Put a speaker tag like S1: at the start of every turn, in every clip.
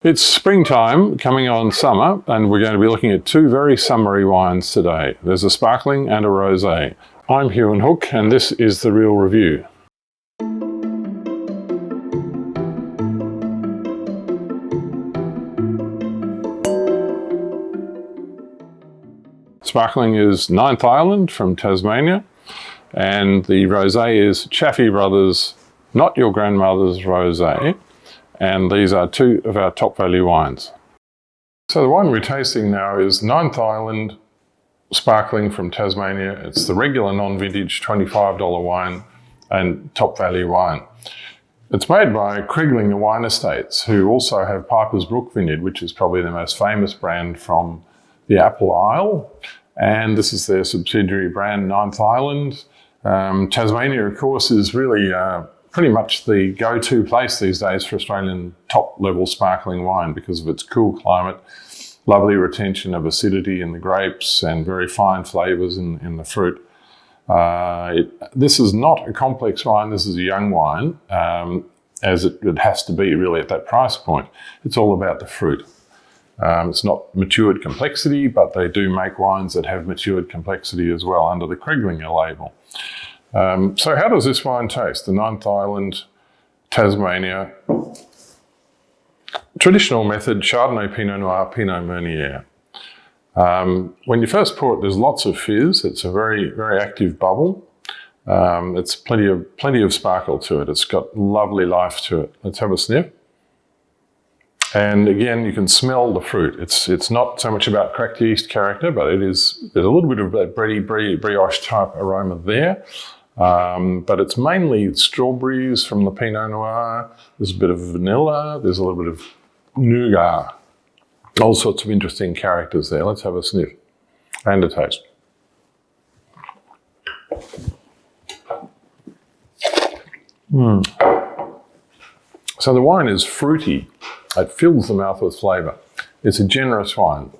S1: It's springtime, coming on summer, and we're going to be looking at two very summery wines today. There's a sparkling and a rosé. I'm Huon Hooke, and this is The Real Review. Sparkling is Ninth Island from Tasmania, and the rosé is Chaffey Brothers, Not Your Grandmother's Rosé. And these are two of our top value wines. So the wine we're tasting now is Ninth Island Sparkling from Tasmania. It's the regular non-vintage $25 wine and top value wine. It's made by Kriegling Wine Estates, who also have Piper's Brook Vineyard, which is probably the most famous brand from the Apple Isle. And this is their subsidiary brand, Ninth Island. Tasmania, of course, is really pretty much the go-to place these days for Australian top-level sparkling wine because of its cool climate, lovely retention of acidity in the grapes, and very fine flavours in the fruit. This is not a complex wine, this is a young wine, as it has to be really at that price point. It's all about the fruit. It's not matured complexity, but they do make wines that have matured complexity as well under the Kriegling label. So how does this wine taste? The Ninth Island, Tasmania, traditional method, Chardonnay, Pinot Noir, Pinot Meunier. When you first pour it, there's lots of fizz. It's a very, very active bubble. It's plenty of sparkle to it. It's got lovely life to it. Let's have a sniff. And again, you can smell the fruit. It's not so much about cracked yeast character, but there's a little bit of that bready, brioche type aroma there. But it's mainly strawberries from the Pinot Noir. There's a bit of vanilla. There's a little bit of nougat. All sorts of interesting characters there. Let's have a sniff and a taste. So the wine is fruity. It fills the mouth with flavour. It's a generous wine.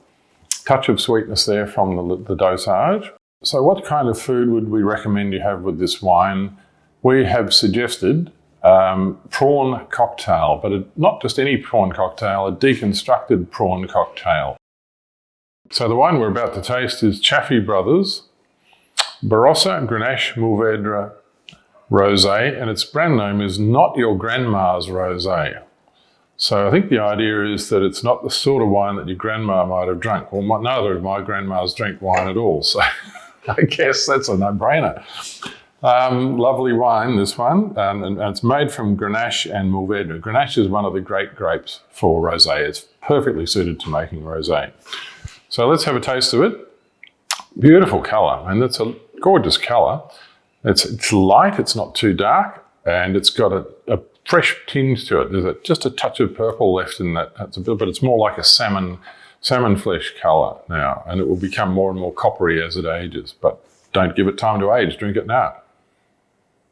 S1: Touch of sweetness there from the dosage. So what kind of food would we recommend you have with this wine? We have suggested prawn cocktail, but not just any prawn cocktail, a deconstructed prawn cocktail. So the wine we're about to taste is Chaffey Brothers Barossa Grenache Mourvèdre Rosé, and its brand name is Not Your Grandma's Rosé. So I think the idea is that it's not the sort of wine that your grandma might have drunk. Well, neither of my grandmas drank wine at all, so I guess that's a no-brainer. Lovely wine, this one, and it's made from Grenache and Mourvèdre. Grenache is one of the great grapes for rosé. It's perfectly suited to making rosé. So let's have a taste of it. Beautiful colour, and it's a gorgeous colour. It's light, it's not too dark, and it's got a fresh tinge to it. There's just a touch of purple left in that, but it's more like a salmon flesh colour now, and it will become more and more coppery as it ages. But don't give it time to age, drink it now.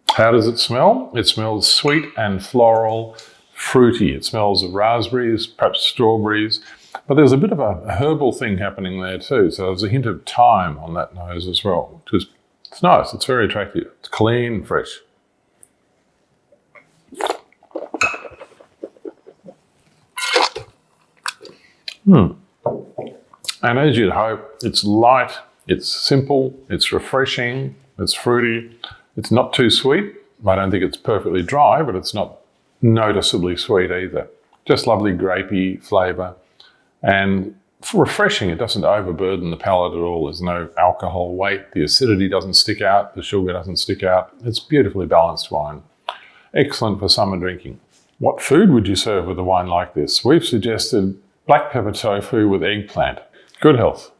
S1: How does it smell? It smells sweet and floral, fruity. It smells of raspberries, perhaps strawberries, but there's a bit of a herbal thing happening there too. So there's a hint of thyme on that nose as well, which is, it's nice, it's very attractive. It's clean, fresh. And as you'd hope, it's light, it's simple, it's refreshing, it's fruity. It's not too sweet. I don't think it's perfectly dry, but it's not noticeably sweet either. Just lovely grapey flavour and refreshing. It doesn't overburden the palate at all. There's no alcohol weight. The acidity doesn't stick out. The sugar doesn't stick out. It's beautifully balanced wine. Excellent for summer drinking. What food would you serve with a wine like this? We've suggested black pepper tofu with eggplant. Good health.